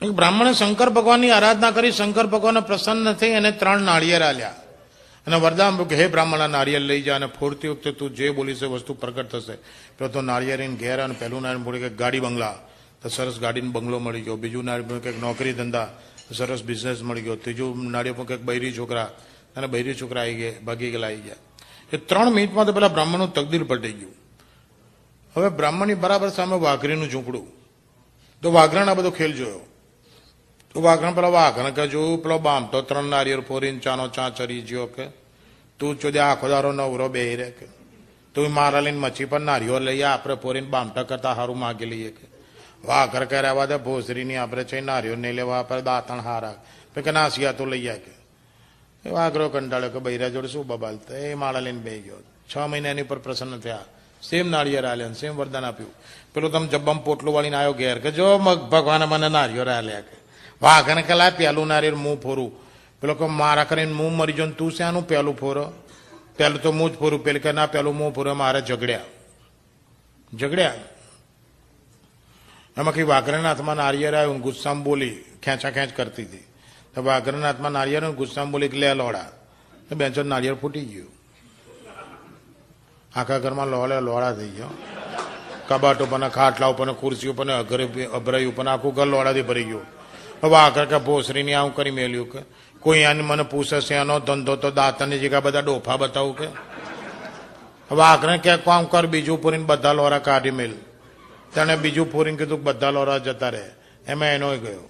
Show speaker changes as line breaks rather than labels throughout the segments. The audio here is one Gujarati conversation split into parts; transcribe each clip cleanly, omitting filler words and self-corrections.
એક બ્રાહ્મણે શંકર ભગવાનની આરાધના કરી, શંકર ભગવાન પ્રસન્ન થઈ અને 3 નાળિયેર આલ્યા અને વરદાન આપ્યું કે હે બ્રાહ્મણ આ નાળિયેર લઈ જા અને ફોડતી વખતે તું જે બોલીશ એ વસ્તુ પ્રગટ થશે. પેલો તો નાળિયેરીને ઘેર અને પહેલું નાળિયેર બોલી કે ગાડી બંગલા, તો સરસ ગાડીનો બંગલો મળી ગયો. બીજું નાળિયેર કંઈક નોકરી ધંધા, સરસ બિઝનેસ મળી ગયો. ત્રીજું નાળિયેર કંઈક બૈરી છોકરા, અને બૈરી છોકરા આવી ગયા, ભાગી ગયેલા આવી ગયા. એ 3 મિનિટમાં તો પેલા બ્રાહ્મણનું તકદીર પલટી ગયું. હવે બ્રાહ્મણની બરાબર સામે વાઘરીનું ઝૂંપડું, તો વાઘરણ આ બધો ખેલ જોયો. તો વાઘરણ પેલા વાઘરણ કે જોયું પેલો બામ તો 3 નાળિયેર ફોરીને ચાનો ચા ચરી ગયો કે તું ચોદે આખો દારો નવરો બેહી રહે કે તું મારા લઈને મચ્છી પર નારિયો લઈએ આપણે ફોરીને બામટા કરતા સારું માગી લઈએ કે વાઘર કે રહેવા દે ભોસરીની આપણે છે નારિયો નહીં લેવા આપણે દાંતણ હારા કે નાસિયા તો લઈ આ કે વાઘરો કંટાળ્યો કે બૈરા જોડે શું બબાલતા એ માળા લઈને બેહી ગયો. 6 મહિના એની પર પ્રસન્ન થયા. સેમ નાળિયેર આલ્યા, સેમ વરદાન આપ્યું. પેલો તમે જબ્બામાં પોટલું વાળીને આવ્યો ઘેર કે જો ભગવાને મને નારિયેર આલ્યા કે વાઘને કે લા પેલું નારિયેર મું ફોરું. પેલો કે મારા કરીને મું મરી જાઉં તું શાનું પેલું ફોરો, પેલું તો મું જ ફોરું. પેલું કે ના પેલું મું ફોરો. મારે ઝઘડ્યા એમાં કઈ વાઘરના હાથમાં નારિયેર આવ્યું, ગુસ્સામાં બોલી ખેંચા ખેંચ કરતી હતી. તો વાઘરના હાથમાં નારિયેર ગુસ્સામાં બોલી કે લે લોડા, તો બેંચો નારિયેર ફૂટી ગયું. આખા ઘરમાં લોડા થઈ ગયો. કબાટ ઉપર, ખાટલા ઉપર, ખુરશી ઉપર, અભરાઈ ઉપર આખું ઘર લોડાથી ભરી ગયું. વાઘર કે ભોસરીની આવું કરી મેલ્યું કે કોઈ આને મને પૂછે છે એનો ધંધો તો દાંતની જગ્યા બધા ડોફા બતાવું કે વાઘરે કે કામ કર બીજું પૂરીને બધા લોરા કાઢી મેલ. તેને બીજું પૂરીને કીધું બધા લોરા જતા રહે. એમાં એનો ગયો.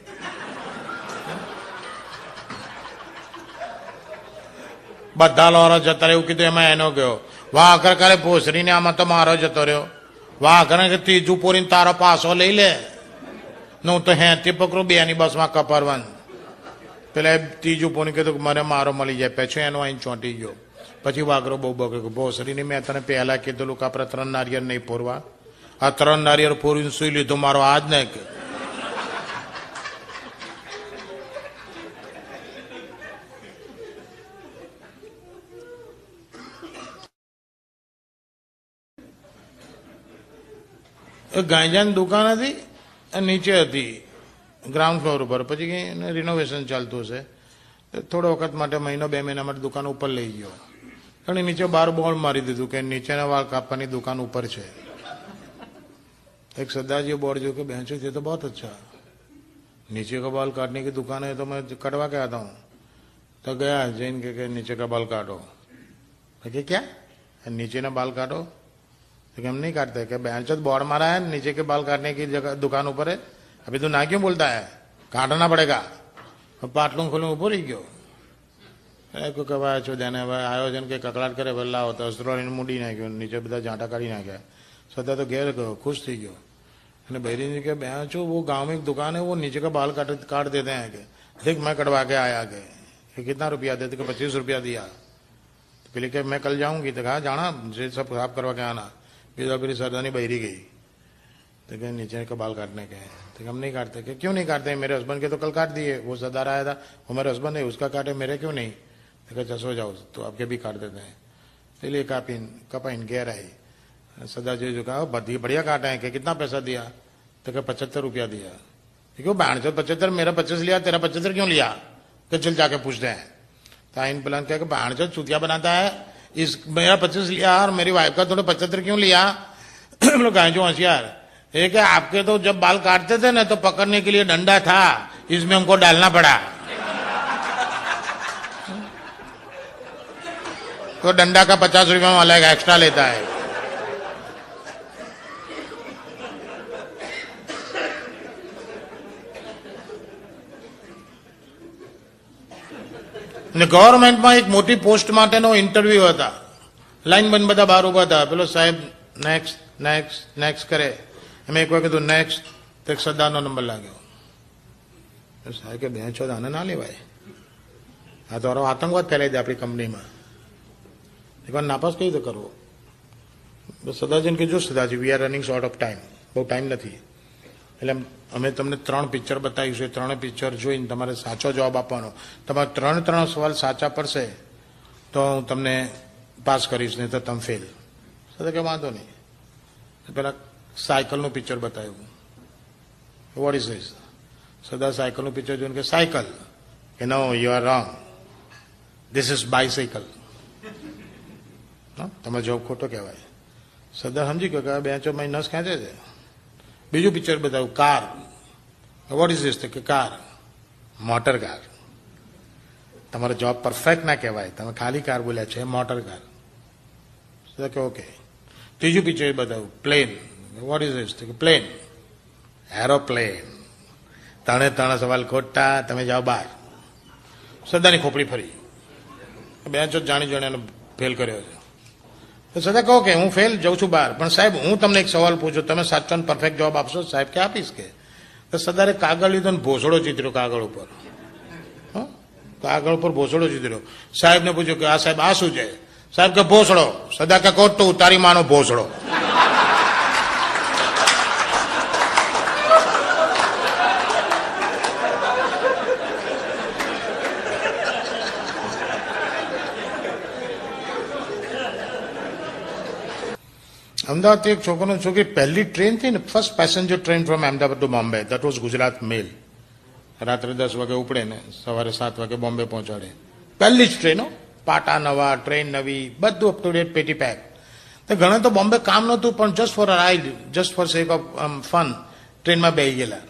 બધા લોરા જતા રહે એવું કીધું, એમાં એનો ગયો. વાઘર કરે ભોસરીને આમાં તો મારો જતો રહ્યો. વાઘરે કે ત્રીજું પૂરીને તારો પાસો લઈ લે. હું તો હેથી પકડું બેની બસમાં કપરવાનું. પેલા ત્રીજું પોની કીધું કે મને મારો મળી જાય. પછી એનો અહીં ચોંટી ગયો. પછી વાઘરો બહુ બગડ્યો. ભોસરીની મેં તને પહેલા કીધેલું કે આપણે 3 નારિયેર નહીં ફોરવા. આ 3 નારિયેર ફોરીને સુઈ લીધું મારો આજ ને કે ગાંજાની દુકાન હતી નીચે હતી ગ્રાઉન્ડ ફ્લોર ઉપર. પછી રિનોવેશન ચાલતું હશે. થોડો વખત માટે મહિનો 2 મહિના માટે દુકાન ઉપર લઈ ગયો. અને નીચે બાર બોર્ડ મારી દીધું કે નીચેના વાળ કાપવાની દુકાન ઉપર છે. एक सरदार जी बोर्ड जो कि बेंचो थे तो बहुत अच्छा, नीचे का बाल काटने की दुकान है तो मैं कटवा के आता हूँ. तो गया जैन के नीचे का बाल काटो. कि क्या नीचे ना बाल काटो? तो हम नहीं काटते. क्या बेंचो बोर्ड मारा है नीचे के बाल काटने की जगह दुकान ऊपर है. अभी तो ना क्यों बोलता है, काटना पड़ेगा. पाटलू खोलू ऊपर ही क्यों को कहा છો જેને હવે આયોજન કે કકડાટ કરે વલ્લા હોતો અસ્ત્રોને મૂડી નાખ્યો, નીચે બધા જાંટા કાઢી નાખ્યા. सदा तो गैर गयो, खुश थी गयो. बहरी जी के बहन छो वो गांव में एक दुकान है वो नीचे का बाल काट देते हैं कि देख मैं कटवा के आया के कितना रुपया देते कि 25 रुपया दिया. तो पहले कि मैं कल जाऊंगी. तो कहा जाना सब साफ करवा के आना. फिर सरदानी बहरी गई तो क्या नीचे का बाल काटने के. तो हम नहीं काटते. कि क्यों नहीं काटते? मेरे हस्बैंड के तो कल काट दिए. वो सरदार आया था वो मेरे हस्बैंड है उसका काटे मेरे क्यों नहीं. तो क्या सो जाओ तो आपके भी काट देते हैं. इसलिए कपाइन गैर आई. सरदार जी जो कहा बढ़िया काटा है कि कितना पैसा दिया. तो क्या 75 रुपया दिया. क्यों बैंड 75 मेरा 25 लिया तेरा 75 क्यों लिया. तो चल जाके पूछते हैं. तो आइन प्लान क्या बैंड चूतिया बनाता है इस मेरा 25 लिया और मेरी वाइफ का थोड़ा 75 क्यों लिया. हम लोग कहें जो होशियार एक है आपके तो जब बाल काटते थे ना तो पकड़ने के लिए डंडा था, इसमें हमको डालना पड़ा. तो डंडा का 50 रुपया में अलग एक्स्ट्रा लेता है. ગવર્મેન્ટમાં એક મોટી પોસ્ટ માટેનો ઇન્ટરવ્યુ હતા. લાઈન બંધ બધા બહાર ઉભા હતા. પેલો સાહેબ નેક્સ્ટ નેક્સ્ટ નેક્સ્ટ કરે. એમ એક વાર કીધું નેક્સ્ટ. તો એક સરદારનો નંબર લાગ્યો. સાહેબ કે બેન છો આને ના લેવાય, આ તો આતંકવાદ ફેલાઈ દે આપણી કંપનીમાં. એકવાર નાપાસ કઈ રીતે કરવો. સરદારજીને કીધું Sardarji we are running short of time, બહુ ટાઈમ નથી. એટલે અમે તમને 3 પિક્ચર બતાવીશું. 3 પિક્ચર જોઈને તમારે સાચો જવાબ આપવાનો. તમારે 3 સવાલ સાચા પડશે તો હું તમને પાસ કરીશ, નહીં તો તમે ફેલ. તો કે વાંધો નહીં. પેલા સાયકલનું પિક્ચર બતાવ્યું. What is this. સદા સાયકલનું પિક્ચર જોઈને કે સાયકલ, કે no you are wrong, this is bicycle. તમારો જવાબ ખોટો કહેવાય. સદા સમજી ગયો કે આ બેન્ચો માં નસ ખેંચે છે. બીજું પિક્ચર બતાવ્યું કાર. Vote is this? કે કાર, મોટર કાર. તમારો જવાબ પરફેક્ટ ના કહેવાય, તમે ખાલી કાર બોલ્યા છે, મોટર કાર. સદા કે ઓકે. ત્રીજું પિક્ચર બતાવ્યું પ્લેન. Vote is this? કે પ્લેન, એરોપ્લેન. ત્રણે સવાલ ખોટા, તમે જાઓ બહાર. સદાની ખોપડી ફરી. બેન્ચો જાણી એને ફેલ કર્યો છે. તો સદા કહો કે હું ફેલ જાઉં છું બહાર, પણ સાહેબ હું તમને એક સવાલ પૂછું, તમે સાચો અને પરફેક્ટ જવાબ આપશો? સાહેબ કે આપીશ. કે તો સદારે કાગળ લીધો ને ભોસડો ચિતર્યો કાગળ ઉપર. કાગળ ઉપર ભોસડો ચિતર્યો. સાહેબને પૂછ્યું કે આ સાહેબ આ શું છે? સાહેબ કે ભોસડો. સદા કે ખોટું, તારી માનો ભોસડો. અમદાવાદથી એક છોકરો છોકરી પહેલી ટ્રેન થઈ ને, first passenger train from Ahmedabad to Bombay, that was Gujarat mail. રાત્રે 10 વાગે ઉપડે ને સવારે 7 વાગે બોમ્બે પહોંચાડે. પહેલી જ ટ્રેનો, પાટા નવા, ટ્રેન નવી, બધું અપ ટુ ડેટ, પેટી પેક. તો ઘણા તો બોમ્બે કામ નહોતું, પણ just for a ride, just four sec of fun ટ્રેનમાં બેસી ગયેલા.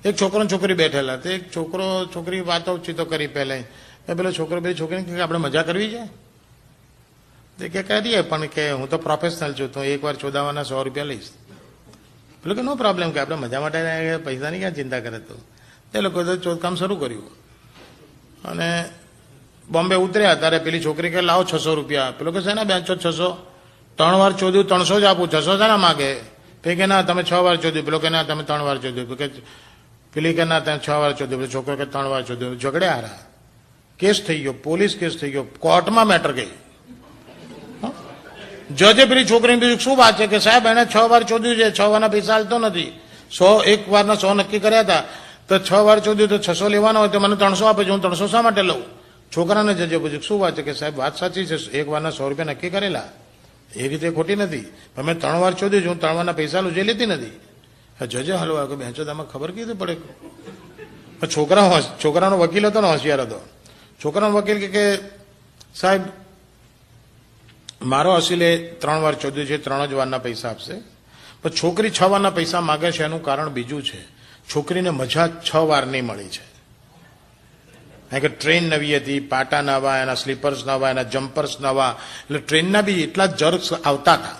એક છોકરો છોકરી બેઠેલા. તો એક છોકરો છોકરી વાતો ચીતો કરી પહેલા. પેલો છોકરો બે છોકરીને કે આપણે મજા કરવી છે. કે કરીએ, પણ કે હું તો પ્રોફેશનલ છું, તો એકવાર ચોદાવાના 100 રૂપિયા લઈશ. પેલું કે નો પ્રોબ્લેમ, કે આપણે મજા માટે પૈસાની ક્યાં ચિંતા કરે. તો એ લોકો તો ચોદકામ શરૂ કર્યું અને બોમ્બે ઉતર્યા. ત્યારે પેલી છોકરી કે લાવો 600 રૂપિયા. પેલો કે છે ને બેન્ચો 600, 3 વાર ચોદ્યું, 300 જ આપું, 600 છે ને માગે. પેલી કે ના તમે 6 વાર ચોદ્યું. પેલો કે ના તમે 3 વાર ચોદ્યું. કે પેલી કે ના તમે 6 વાર ચોદ્યું. પેલો છોકરો કે 3 વાર ચોદ્યું. ઝઘડે હારા, કેસ થઈ ગયો, પોલીસ કેસ થઈ ગયો, કોર્ટમાં મેટર ગઈ. જજે પેલી છોકરીને બીજું શું વાત છે? કે સાહેબ એને 6 વાર ચોદ્યું છે, 6 વારના પૈસા હાલતો નથી. 100 એક વારના 100 નક્કી કર્યા હતા, તો 6 વાર ચોદ્યું તો 600 લેવાના હોય, તો મને 300 આપે છે, હું 300 શા માટે લઉં? છોકરાને જજે પૂછ્યું શું વાત છે? કે સાહેબ વાત સાચી છે, એક વારના 100 રૂપિયા નક્કી કરેલા, એ રીતે ખોટી નથી. તમે 3 વાર ચોદ્યું છે, હું 3 વારના પૈસા લઉં, જે લેતી નથી. જજે હલવા કે બેંચો તમે ખબર કીધું પડે. છોકરાનો વકીલ હતો ને, હોશિયાર હતો. છોકરાનો વકીલ કે સાહેબ મારો અસીલે 3 વાર ચોદ્યું છે, 3 જ વારના પૈસા આપશે. પણ છોકરી 6 વારના પૈસા માગે છે, એનું કારણ બીજું છે. છોકરીને મજા 6 વારની મળી છે. કારણ કે ટ્રેન નવી હતી, પાટા નવા, એના સ્લીપર્સ નવા, એના જમ્પર્સ નવા, એટલે ટ્રેનના બી એટલા જર્ક આવતા હતા.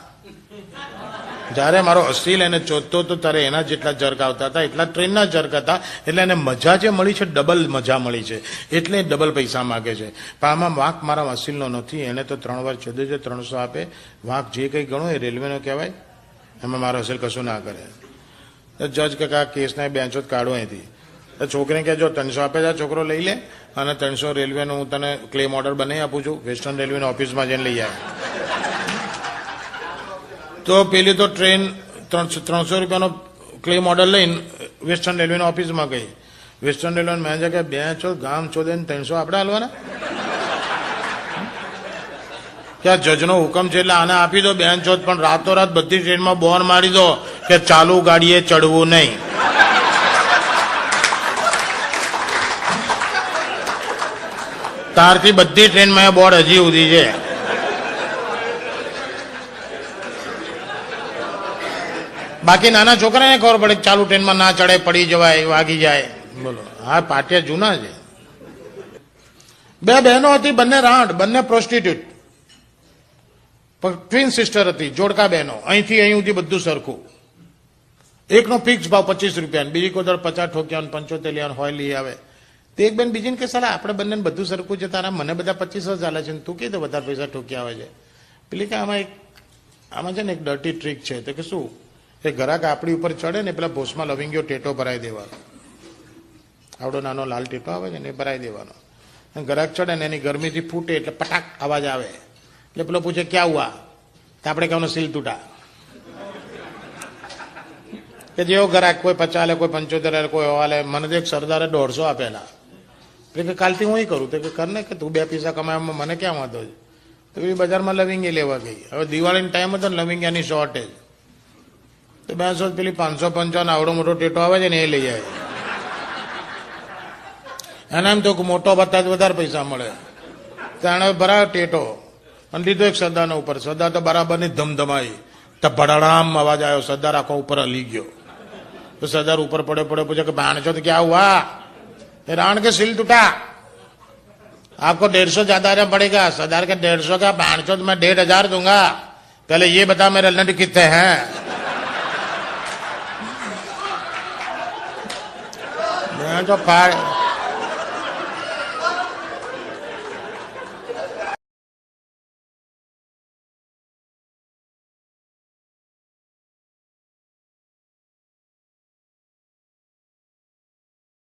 જયારે મારો અસીલ એને ચોદતો હતો ત્યારે એના જેટલા જર્ક આવતા હતા, એટલા ટ્રેનના જર્ક હતા. એટલે એને મજા જે મળી છે, ડબલ મજા મળી છે, એટલે ડબલ પૈસા માગે છે. પણ આમાં વાંક મારા અસીલનો નથી. એને તો 3 વાર ચોદ્યું છે, 300 આપે. વાંક જે કંઈ ગણો એ રેલવેનો કહેવાય, એમાં મારો અસીલ કશું ના કરે. તો જજ કે આ કેસના બેન્ચો જ કાઢો અહીંથી. તો છોકરીને કહેજો 300 આપે છે, છોકરો લઈ લે, અને 300 રેલવેનું હું તને ક્લેમ ઓર્ડર બનાવી આપું છું, વેસ્ટર્ન રેલવેની ઓફિસમાં જઈને લઈ આવે. તો પેલી તો ટ્રેન 300 રૂપિયાનો ક્લેમ ઓર્ડર લઈને વેસ્ટર્ન રેલવેની ઓફિસમાં ગઈ. વેસ્ટર્ન રેલવે મેનેજર કે બેન્ચો ગામ ચોદે 300 આપણે હાલવાના? કે આ જજનો હુકમ છે એટલે આને આપી દો બેન્ચો, પણ રાતોરાત બધી ટ્રેનમાં બોર્ડ મારી દો કે ચાલુ ગાડીએ ચડવું નહીં. તારથી બધી ટ્રેનમાં એ બોર્ડ હજી સુધી છે. બાકી નાના છોકરાને ખબર પડે કે ચાલુ ટ્રેનમાં ના ચડે, પડી જવાય, વાગી જાય. બોલો, આ પાટિયા જૂના છે. 2 બહેનો હતી, બંને રાંડ, બંને પ્રોસ્ટિટ્યુટ, ટ્વિન સિસ્ટર હતી, જોડકા બહેનો. અહીંથી અહીં સુધી બધું સરખું. એકનો ફિક્સ ભાવ 25 રૂપિયા, બીજી કોઈ 50 ઠોક્યા, 75 લેવાનું હોય લઈ આવે. તો એક બેન બીજીને કે સાલા આપણે બંને બધું સરખું છે, તારા મને બધા 25 ચાલે છે, તું કે વધારે પૈસા ઠોક્યા આવે છે. પેલી કે આમાં છે ને એક ડર્ટી ટ્રીક છે. તો કે શું? એ ઘરાક આપણી ઉપર ચડે ને પેલા ભોસમાં લવિંગીઓ ટેટો ભરાઈ દેવાનો. આવડો નાનો લાલ ટેટો આવે છે ને એ ભરાઈ દેવાનો. ઘરાક ચડે ને એની ગરમીથી ફૂટે એટલે પટાક અવાજ આવે. એટલે પેલો પૂછે ક્યાં હુઆ? તો આપણે કહેવાનું સીલ તૂટા. કે જેવો ઘરાક કોઈ 50 લે, કોઈ 75 લે, કોઈ હવાલે. મને તો એક સરદારે 150 આપેલા. એટલે કે કાલથી હું કરું. તો કે કર ને, કે તું 2 પૈસા કમાવામાં મને ક્યાં વાંધો છે. તો પેલી બજારમાં લવિંગી લેવા ગઈ. હવે દિવાળીનો ટાઈમ હતો ને, લવિંગિયાની શોર્ટેજ. તો 200 પેલી 555 આવડો મોટો ટેટો આવે છે ને એ લઈ આવે. એને એમ તો મોટો બતા વધારે પૈસા મળે, તેને બરાબર ટેટો અને લીધો એક સરદારના ઉપર. સરદાર તો બરાબરની ધમધમાઈ, તો ભડાડામ અવાજ આવ્યો, સરદાર આખો ઉપર હલી ગયો. तो सरदार ऊपर पड़े पड़े पूछे कि बहन चो तो क्या हुआ? रावण के सिल टूटा, आपको 150 ज्यादा पड़ेगा. सरदार के 150 का बहन चो मैं 1500 दूंगा, पहले ये बता मेरे लंड कितने हैं. तो